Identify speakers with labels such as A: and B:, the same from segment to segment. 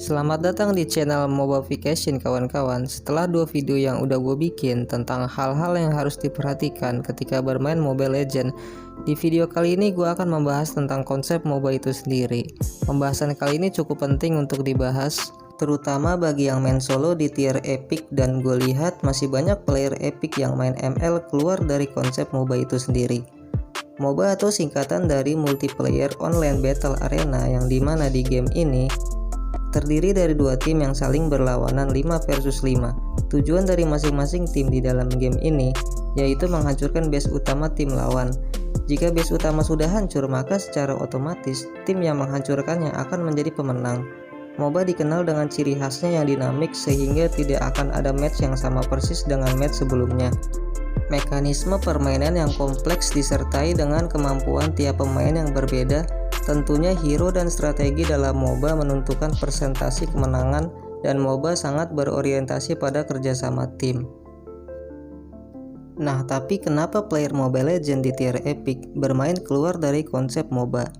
A: Selamat datang di channel Mobification kawan-kawan. Setelah 2 video yang udah gue bikin tentang hal-hal yang harus diperhatikan ketika bermain Mobile Legends, di video kali ini gue akan membahas tentang konsep MOBA itu sendiri. Pembahasan kali ini cukup penting untuk dibahas, terutama bagi yang main solo di tier epic, dan gue lihat masih banyak player epic yang main ML keluar dari konsep MOBA itu sendiri. MOBA atau singkatan dari Multiplayer Online Battle Arena, yang dimana di game ini terdiri dari 2 tim yang saling berlawanan 5 versus 5. Tujuan dari masing-masing tim di dalam game ini yaitu menghancurkan base utama tim lawan. Jika base utama sudah hancur, maka secara otomatis tim yang menghancurkannya akan menjadi pemenang. MOBA dikenal dengan ciri khasnya yang dinamik, sehingga tidak akan ada match yang sama persis dengan match sebelumnya. Mekanisme permainan yang kompleks disertai dengan kemampuan tiap pemain yang berbeda. Tentunya hero dan strategi dalam MOBA menentukan persentase kemenangan, dan MOBA sangat berorientasi pada kerjasama tim. Nah, tapi kenapa player Mobile Legends di tier epic bermain keluar dari konsep MOBA?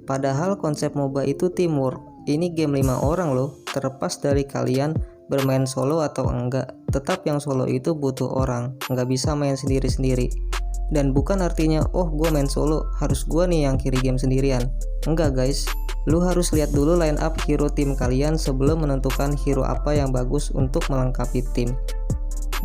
A: Padahal konsep MOBA itu teamwork. Ini game 5 orang loh, terlepas dari kalian bermain solo atau enggak. Tetap yang solo itu butuh orang, nggak bisa main sendiri-sendiri. Dan bukan artinya, oh gue main solo, harus gue nih yang kiri game sendirian. Enggak guys, lu harus lihat dulu line up hero tim kalian sebelum menentukan hero apa yang bagus untuk melengkapi tim.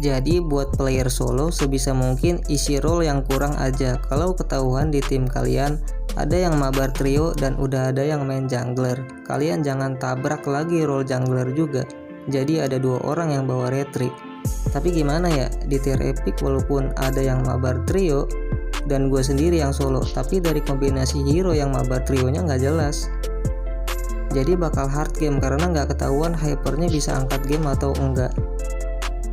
A: Jadi buat player solo, sebisa mungkin isi role yang kurang aja. Kalau ketahuan di tim kalian ada yang mabar trio dan udah ada yang main jungler, kalian jangan tabrak lagi role jungler juga. Jadi ada 2 orang yang bawa retri. Tapi gimana ya, di tier epic walaupun ada yang mabar trio dan gue sendiri yang solo, tapi dari kombinasi hero yang mabar trionya nggak jelas. Jadi bakal hard game karena nggak ketahuan hypernya bisa angkat game atau enggak.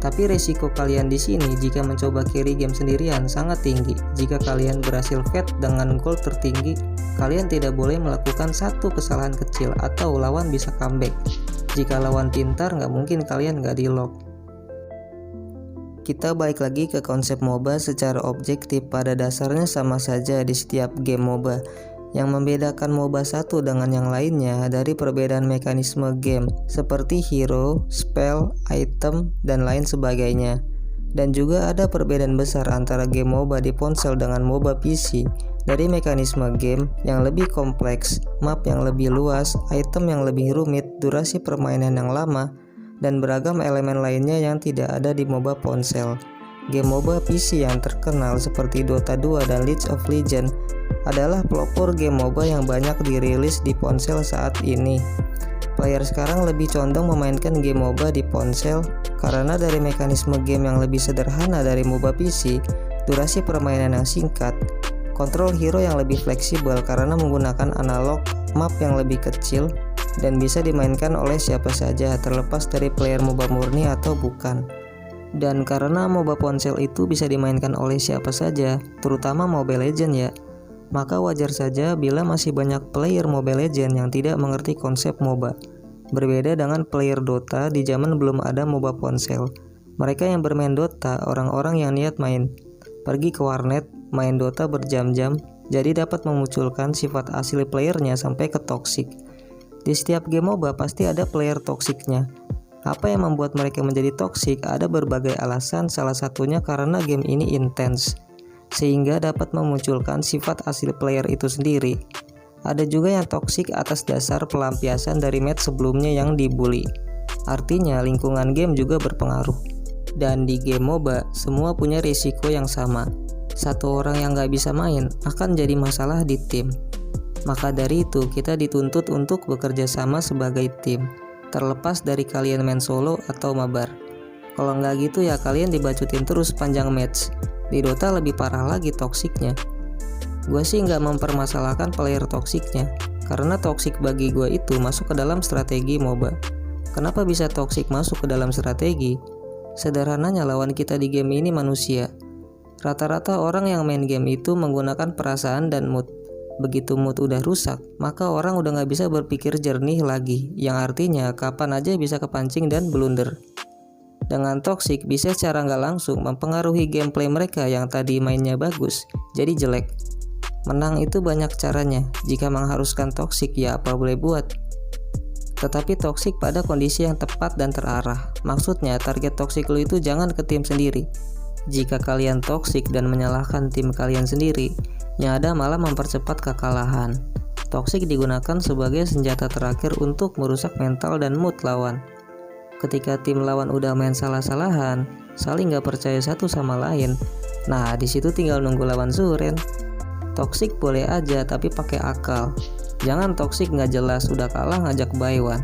A: Tapi resiko kalian di sini jika mencoba carry game sendirian sangat tinggi. Jika kalian berhasil fight dengan gold tertinggi, kalian tidak boleh melakukan satu kesalahan kecil atau lawan bisa comeback. Jika lawan pintar, nggak mungkin kalian nggak di lock. Kita balik lagi ke konsep MOBA. Secara objektif pada dasarnya sama saja di setiap game MOBA. Yang membedakan MOBA satu dengan yang lainnya dari perbedaan mekanisme game seperti hero, spell, item, dan lain sebagainya. Dan juga ada perbedaan besar antara game MOBA di ponsel dengan MOBA PC, dari mekanisme game yang lebih kompleks, map yang lebih luas, item yang lebih rumit, durasi permainan yang lama, dan beragam elemen lainnya yang tidak ada di MOBA ponsel. Game MOBA PC yang terkenal seperti Dota 2 dan League of Legends adalah pelopor game MOBA yang banyak dirilis di ponsel saat ini. Player sekarang lebih condong memainkan game MOBA di ponsel karena dari mekanisme game yang lebih sederhana dari MOBA PC, durasi permainan yang singkat, kontrol hero yang lebih fleksibel karena menggunakan analog, map yang lebih kecil, dan bisa dimainkan oleh siapa saja terlepas dari player MOBA murni atau bukan. Dan karena MOBA ponsel itu bisa dimainkan oleh siapa saja, terutama Mobile Legends ya, maka wajar saja bila masih banyak player Mobile Legends yang tidak mengerti konsep MOBA. Berbeda dengan player Dota di zaman belum ada MOBA ponsel. Mereka yang bermain Dota orang-orang yang niat main, pergi ke warnet, main Dota berjam-jam, jadi dapat memunculkan sifat asli playernya sampai ke toxic. Di setiap game MOBA pasti ada player toksiknya. Apa yang membuat mereka menjadi toksik? Ada berbagai alasan, salah satunya karena game ini intens, sehingga dapat memunculkan sifat asli player itu sendiri. Ada juga yang toksik atas dasar pelampiasan dari match sebelumnya yang dibully. Artinya lingkungan game juga berpengaruh. Dan di game MOBA, semua punya risiko yang sama. Satu orang yang nggak bisa main akan jadi masalah di tim. Maka dari itu kita dituntut untuk bekerja sama sebagai tim, terlepas dari kalian main solo atau mabar. Kalau nggak gitu ya kalian dibacutin terus panjang match. Di Dota lebih parah lagi toksiknya. Gue sih nggak mempermasalahkan player toksiknya, karena toksik bagi gue itu masuk ke dalam strategi MOBA. Kenapa bisa toksik masuk ke dalam strategi? Sederhananya lawan kita di game ini manusia. Rata-rata orang yang main game itu menggunakan perasaan dan mood. Begitu mood udah rusak, maka orang udah gak bisa berpikir jernih lagi, yang artinya kapan aja bisa kepancing dan blunder. Dengan toxic bisa secara gak langsung mempengaruhi gameplay mereka yang tadi mainnya bagus, jadi jelek. Menang itu banyak caranya, jika mengharuskan toxic ya apa boleh buat. Tetapi toxic pada kondisi yang tepat dan terarah. Maksudnya target toxic lu itu jangan ke tim sendiri. Jika kalian toksik dan menyalahkan tim kalian sendiri, yang ada malah mempercepat kekalahan. Toksik digunakan sebagai senjata terakhir untuk merusak mental dan mood lawan. Ketika tim lawan udah main salah-salahan, saling gak percaya satu sama lain, nah disitu tinggal nunggu lawan suren. Toksik boleh aja tapi pakai akal. Jangan toksik gak jelas udah kalah ngajak buy one.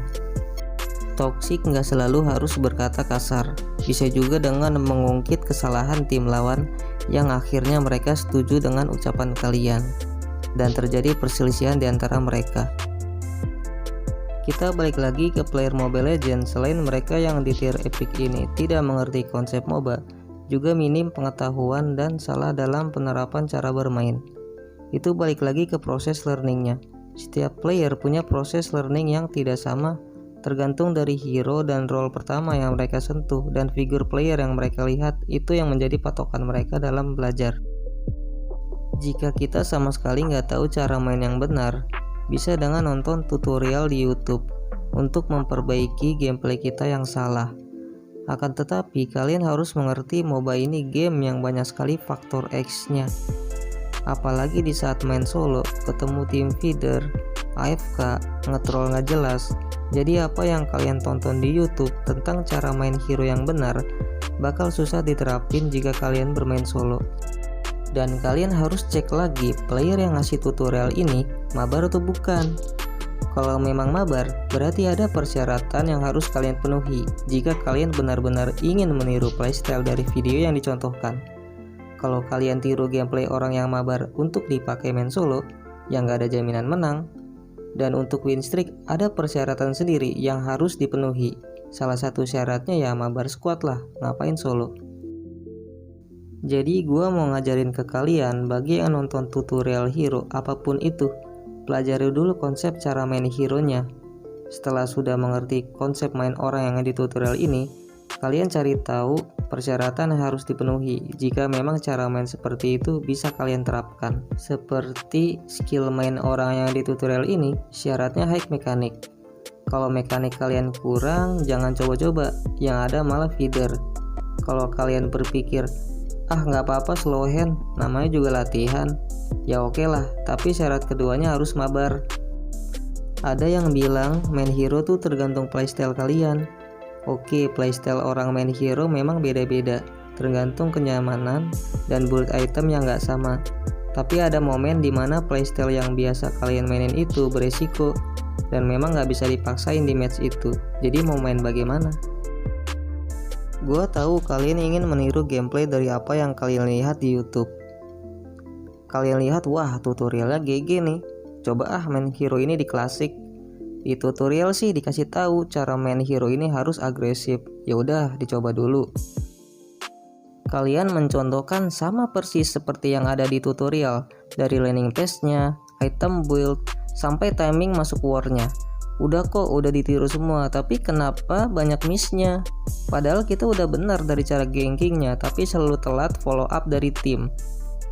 A: Toksik nggak selalu harus berkata kasar, bisa juga dengan mengungkit kesalahan tim lawan yang akhirnya mereka setuju dengan ucapan kalian dan terjadi perselisihan di antara mereka. Kita balik lagi ke player Mobile Legends. Selain mereka yang di tier epic ini tidak mengerti konsep MOBA, juga minim pengetahuan dan salah dalam penerapan cara bermain. Itu balik lagi ke proses learningnya. Setiap player punya proses learning yang tidak sama, tergantung dari hero dan role pertama yang mereka sentuh dan figur player yang mereka lihat. Itu yang menjadi patokan mereka dalam belajar. Jika kita sama sekali nggak tahu cara main yang benar, bisa dengan nonton tutorial di YouTube untuk memperbaiki gameplay kita yang salah. Akan tetapi kalian harus mengerti MOBA ini game yang banyak sekali faktor X-nya. Apalagi di saat main solo, ketemu tim feeder, AFK, ngetroll nggak jelas. Jadi apa yang kalian tonton di YouTube tentang cara main hero yang benar bakal susah diterapin jika kalian bermain solo. Dan kalian harus cek lagi player yang ngasih tutorial ini mabar atau bukan. Kalau memang mabar, berarti ada persyaratan yang harus kalian penuhi jika kalian benar-benar ingin meniru playstyle dari video yang dicontohkan. Kalau kalian tiru gameplay orang yang mabar untuk dipakai main solo, yang gak ada jaminan menang. Dan untuk win streak ada persyaratan sendiri yang harus dipenuhi. Salah satu syaratnya ya mabar squad lah, ngapain solo. Jadi gua mau ngajarin ke kalian bagi yang nonton tutorial hero apapun itu, pelajari dulu konsep cara main hero-nya. Setelah sudah mengerti konsep main orang yang di tutorial ini, kalian cari tahu persyaratan yang harus dipenuhi jika memang cara main seperti itu bisa kalian terapkan. Seperti skill main orang yang di tutorial ini, syaratnya high mekanik. Kalau mekanik kalian kurang, jangan coba-coba, yang ada malah feeder. Kalau kalian berpikir, nggak apa-apa slow hand, namanya juga latihan, ya oke lah, tapi syarat keduanya harus mabar. Ada yang bilang main hero tuh tergantung playstyle kalian. Oke, playstyle orang main hero memang beda-beda, tergantung kenyamanan dan build item yang nggak sama. Tapi ada momen dimana playstyle yang biasa kalian mainin itu beresiko, dan memang nggak bisa dipaksain di match itu. Jadi mau main bagaimana? Gua tahu kalian ingin meniru gameplay dari apa yang kalian lihat di YouTube. Kalian lihat, wah tutorialnya GG nih, coba main hero ini di klasik. Di tutorial sih dikasih tahu cara main hero ini harus agresif. Ya udah, dicoba dulu. Kalian mencontohkan sama persis seperti yang ada di tutorial, dari landing phase-nya, item build, sampai timing masuk war-nya. Udah kok, udah ditiru semua, tapi kenapa banyak miss-nya? Padahal kita udah benar dari cara gankingnya, tapi selalu telat follow up dari tim.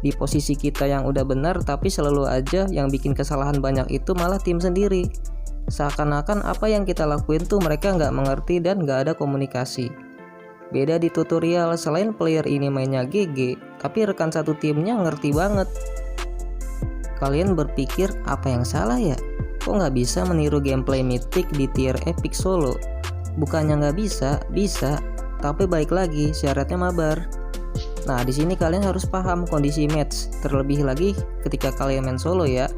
A: Di posisi kita yang udah benar, tapi selalu aja yang bikin kesalahan banyak itu malah tim sendiri. Seakan-akan apa yang kita lakuin tuh mereka nggak mengerti dan nggak ada komunikasi. Beda di tutorial, selain player ini mainnya GG, tapi rekan satu timnya ngerti banget. Kalian berpikir apa yang salah ya? Kok nggak bisa meniru gameplay mythic di tier epic solo? Bukannya nggak bisa, bisa, tapi balik lagi syaratnya mabar. Nah di sini kalian harus paham kondisi match, terlebih lagi ketika kalian main solo ya.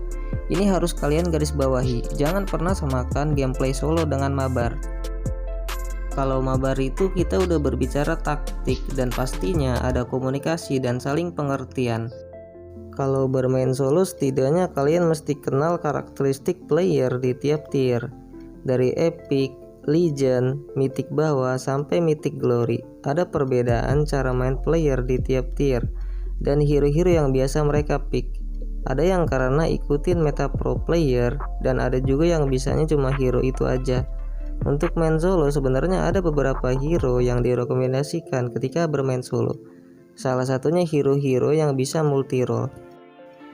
A: Ini harus kalian garis bawahi, jangan pernah samakan gameplay solo dengan mabar. Kalau mabar itu kita udah berbicara taktik dan pastinya ada komunikasi dan saling pengertian. Kalau bermain solo setidaknya kalian mesti kenal karakteristik player di tiap tier. Dari epic, legend, mythic bawah sampai mythic glory. Ada perbedaan cara main player di tiap tier. dan hero-hero yang biasa mereka pick. Ada yang karena ikutin meta pro player, dan ada juga yang bisanya cuma hero itu aja. Untuk main solo sebenarnya ada beberapa hero yang direkomendasikan ketika bermain solo. Salah satunya hero-hero yang bisa multi role.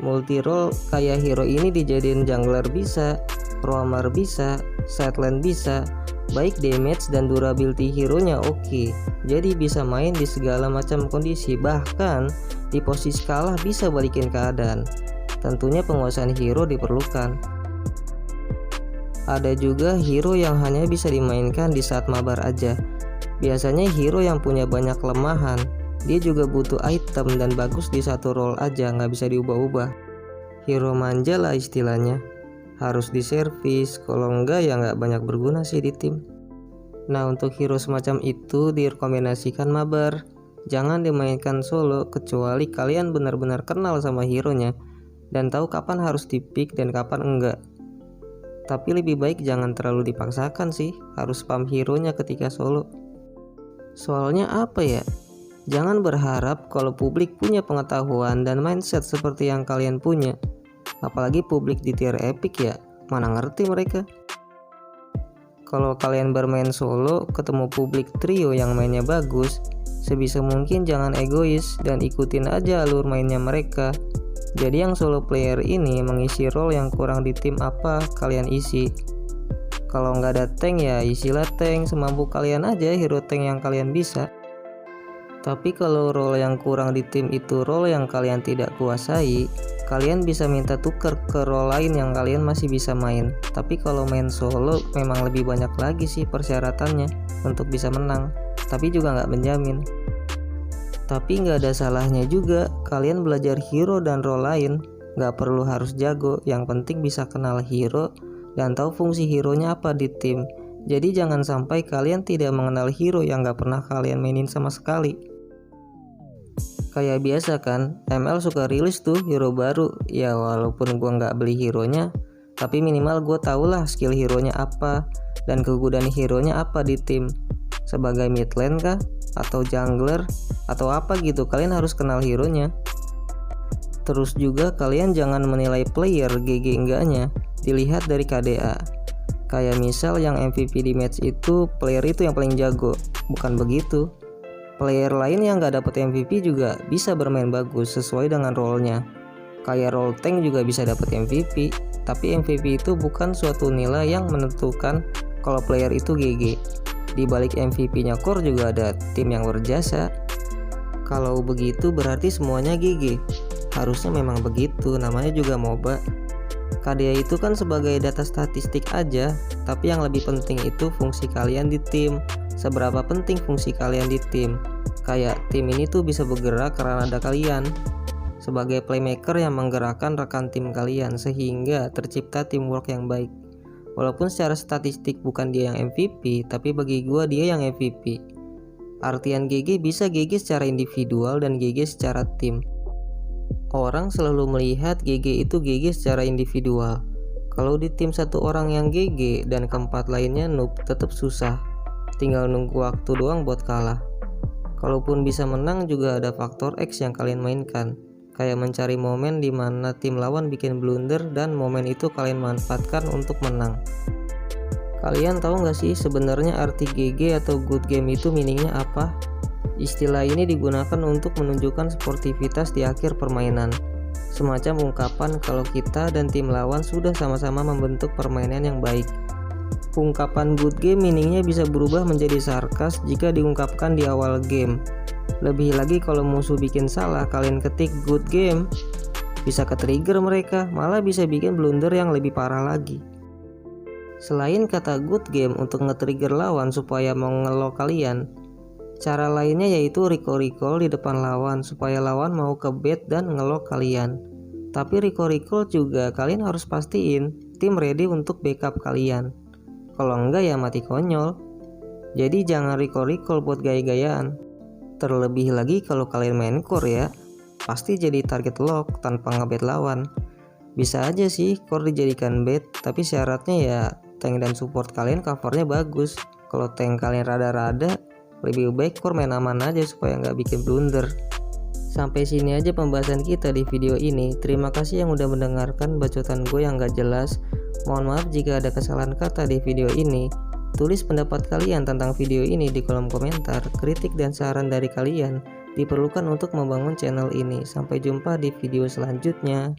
A: Multi role kayak hero ini dijadiin jungler bisa, roamer bisa, sideline bisa, baik damage dan durability hero-nya oke. Jadi bisa main di segala macam kondisi, bahkan di posisi kalah bisa balikin keadaan. Tentunya penguasaan hero diperlukan. Ada juga hero yang hanya bisa dimainkan di saat mabar aja. Biasanya hero yang punya banyak kelemahan. Dia juga butuh item dan bagus di satu role aja, nggak bisa diubah-ubah. Hero manja lah istilahnya. Harus diservis, kalau enggak ya nggak banyak berguna sih di tim. Nah, untuk hero semacam itu direkomendasikan mabar. Jangan dimainkan solo kecuali kalian benar-benar kenal sama hero-nya dan tahu kapan harus dipick dan kapan enggak. Tapi lebih baik jangan terlalu dipaksakan sih, harus spam hero-nya ketika solo. Soalnya apa ya? Jangan berharap kalau publik punya pengetahuan dan mindset seperti yang kalian punya. Apalagi publik di tier epic ya, mana ngerti mereka. Kalau kalian bermain solo ketemu publik trio yang mainnya bagus, sebisa mungkin jangan egois dan ikutin aja alur mainnya mereka. Jadi yang solo player ini mengisi role yang kurang di tim apa kalian isi. Kalau nggak ada tank ya isilah tank semampu kalian aja hero tank yang kalian bisa. Tapi kalau role yang kurang di tim itu role yang kalian tidak kuasai, kalian bisa minta tuker ke role lain yang kalian masih bisa main. Tapi kalau main solo memang lebih banyak lagi sih persyaratannya untuk bisa menang, tapi juga nggak menjamin. Tapi nggak ada salahnya juga kalian belajar hero dan role lain. Nggak perlu harus jago, yang penting bisa kenal hero dan tahu fungsi hero-nya apa di tim. Jadi jangan sampai kalian tidak mengenal hero yang nggak pernah kalian mainin sama sekali. Kayak biasa kan, ML suka rilis tuh hero baru. Ya walaupun gua nggak beli hero-nya, tapi minimal gue tau lah skill hero-nya apa dan kegunaan hero-nya apa di tim. Sebagai mid lane kah? Atau jungler? Atau apa gitu, kalian harus kenal hero-nya. Terus juga kalian jangan menilai player GG enggaknya, dilihat dari KDA. Kayak misal yang MVP di match itu, player itu yang paling jago. Bukan begitu. Player lain yang gak dapet MVP juga bisa bermain bagus sesuai dengan role-nya. Kayak role tank juga bisa dapet MVP, tapi MVP itu bukan suatu nilai yang menentukan kalau player itu GG. Di balik MVP-nya core juga ada tim yang berjasa. Kalau begitu berarti semuanya GG. Harusnya memang begitu, namanya juga MOBA. KDA itu kan sebagai data statistik aja, tapi yang lebih penting itu fungsi kalian di tim. Seberapa penting fungsi kalian di tim. Kayak tim ini tuh bisa bergerak karena ada kalian. Sebagai playmaker yang menggerakkan rekan tim kalian sehingga tercipta teamwork yang baik. Walaupun secara statistik bukan dia yang MVP, tapi bagi gua dia yang MVP. Artian GG bisa GG secara individual dan GG secara tim. Orang selalu melihat GG itu GG secara individual. Kalau di tim satu orang yang GG dan keempat lainnya noob, tetap susah. Tinggal nunggu waktu doang buat kalah. Kalaupun bisa menang juga ada faktor X yang kalian mainkan. Kayak mencari momen di mana tim lawan bikin blunder dan momen itu kalian manfaatkan untuk menang. Kalian tahu nggak sih sebenarnya arti GG atau good game itu meaningnya apa? Istilah ini digunakan untuk menunjukkan sportivitas di akhir permainan. Semacam ungkapan kalau kita dan tim lawan sudah sama-sama membentuk permainan yang baik. Ungkapan good game meaningnya bisa berubah menjadi sarkas jika diungkapkan di awal game. Lebih lagi kalau musuh bikin salah, kalian ketik good game, bisa ke-trigger mereka, malah bisa bikin blunder yang lebih parah lagi. Selain kata good game untuk nge-trigger lawan supaya mau nge-lock kalian, cara lainnya yaitu recall di depan lawan supaya lawan mau ke bait dan nge-lock kalian. Tapi recall juga kalian harus pastiin tim ready untuk backup kalian. Kalau enggak ya mati konyol. Jadi jangan recall buat gaya-gayaan. Terlebih lagi kalau kalian main core ya, pasti jadi target lock tanpa ngebait lawan. Bisa aja sih core dijadikan bait, tapi syaratnya ya tank dan support kalian covernya bagus. Kalau tank kalian rada-rada, lebih baik core main aman aja supaya nggak bikin blunder. Sampai sini aja pembahasan kita di video ini. Terima kasih yang udah mendengarkan bacotan gue yang gak jelas. Mohon maaf jika ada kesalahan kata di video ini. Tulis pendapat kalian tentang video ini di kolom komentar. Kritik dan saran dari kalian diperlukan untuk membangun channel ini. Sampai jumpa di video selanjutnya.